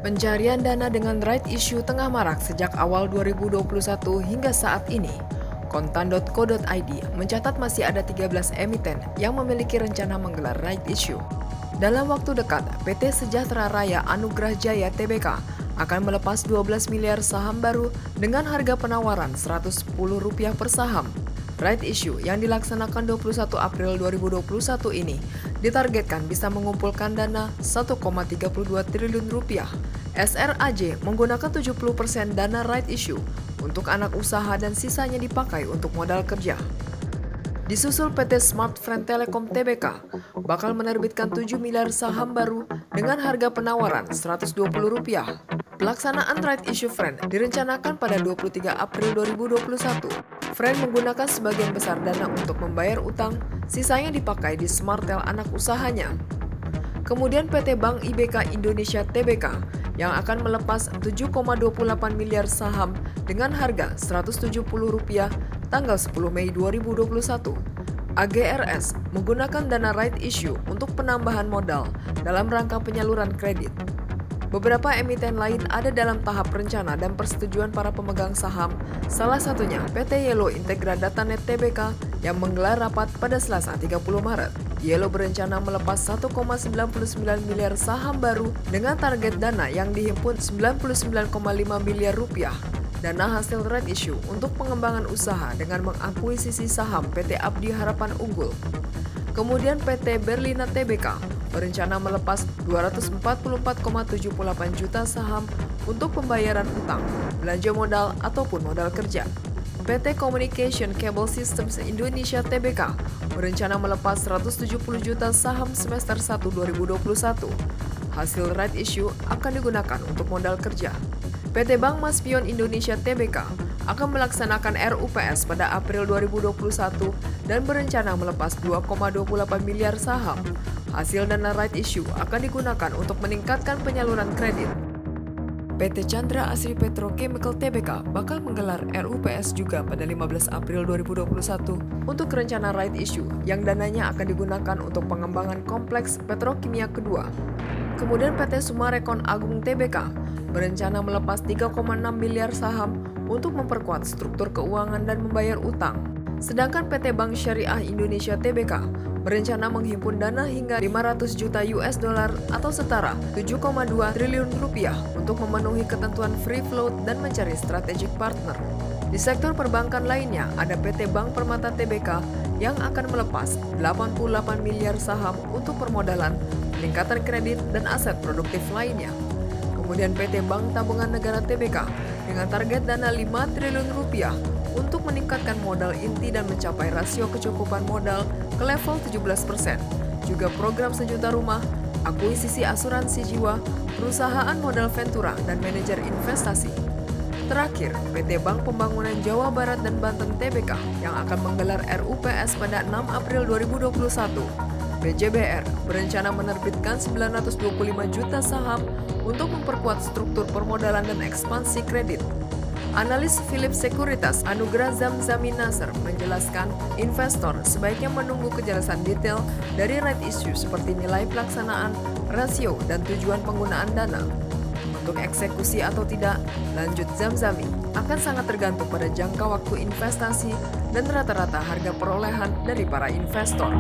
Pencarian dana dengan right issue tengah marak sejak awal 2021 hingga saat ini. Kontan.co.id mencatat masih ada 13 emiten yang memiliki rencana menggelar right issue. Dalam waktu dekat, PT Sejahtera Raya Anugrah Jaya Tbk akan melepas 12 miliar saham baru dengan harga penawaran Rp110 per saham. Right issue yang dilaksanakan 21 April 2021 ini ditargetkan bisa mengumpulkan dana Rp1,32 triliun. SRAJ menggunakan 70% dana right issue untuk anak usaha dan sisanya dipakai untuk modal kerja. Disusul PT Smartfren Telekom Tbk bakal menerbitkan 7 miliar saham baru dengan harga penawaran Rp120. Pelaksanaan right issue Fren direncanakan pada 23 April 2021. Fren menggunakan sebagian besar dana untuk membayar utang, sisanya dipakai di Smartel anak usahanya. Kemudian PT Bank IBK Indonesia Tbk yang akan melepas 7,28 miliar saham dengan harga Rp170 tanggal 10 Mei 2021. AGRS menggunakan dana right issue untuk penambahan modal dalam rangka penyaluran kredit. Beberapa emiten lain ada dalam tahap rencana dan persetujuan para pemegang saham, salah satunya PT Yellow Integra Datanet Tbk yang menggelar rapat pada Selasa 30 Maret. Yellow berencana melepas 1,99 miliar saham baru dengan target dana yang dihimpun Rp99,5 miliar. Dana hasil right issue untuk pengembangan usaha dengan mengakuisisi saham PT Abdi Harapan Unggul. Kemudian PT Berlina Tbk berencana melepas 244,78 juta saham untuk pembayaran utang, belanja modal ataupun modal kerja. PT Communication Cable Systems Indonesia Tbk berencana melepas 170 juta saham semester 1 2021. Hasil right issue akan digunakan untuk modal kerja. PT Bank Maspion Indonesia Tbk akan melaksanakan RUPS pada April 2021 dan berencana melepas 2,28 miliar saham. Hasil dana right issue akan digunakan untuk meningkatkan penyaluran kredit. PT Chandra Asri Petrochemical Tbk bakal menggelar RUPS juga pada 15 April 2021 untuk rencana right issue yang dananya akan digunakan untuk pengembangan kompleks petrokimia kedua. Kemudian PT Sumarekon Agung Tbk berencana melepas 3,6 miliar saham untuk memperkuat struktur keuangan dan membayar utang. Sedangkan PT Bank Syariah Indonesia Tbk berencana menghimpun dana hingga 500 juta US dollar atau setara 7,2 triliun rupiah untuk memenuhi ketentuan free float dan mencari strategic partner. Di sektor perbankan lainnya ada PT Bank Permata Tbk yang akan melepas 88 miliar saham untuk permodalan, peningkatan kredit dan aset produktif lainnya. Kemudian PT Bank Tabungan Negara Tbk dengan target dana 5 triliun rupiah untuk meningkatkan modal inti dan mencapai rasio kecukupan modal ke level 17%. Juga program sejuta rumah, akuisisi asuransi jiwa, perusahaan modal ventura, dan manajer investasi. Terakhir, PT Bank Pembangunan Jawa Barat dan Banten Tbk yang akan menggelar RUPS pada 6 April 2021. BJBR berencana menerbitkan 925 juta saham untuk memperkuat struktur permodalan dan ekspansi kredit. Analis Philips Sekuritas Anugrah Zamzami Nasr menjelaskan investor sebaiknya menunggu kejelasan detail dari right issue seperti nilai pelaksanaan, rasio, dan tujuan penggunaan dana. Untuk eksekusi atau tidak, lanjut Zamzami, akan sangat tergantung pada jangka waktu investasi dan rata-rata harga perolehan dari para investor.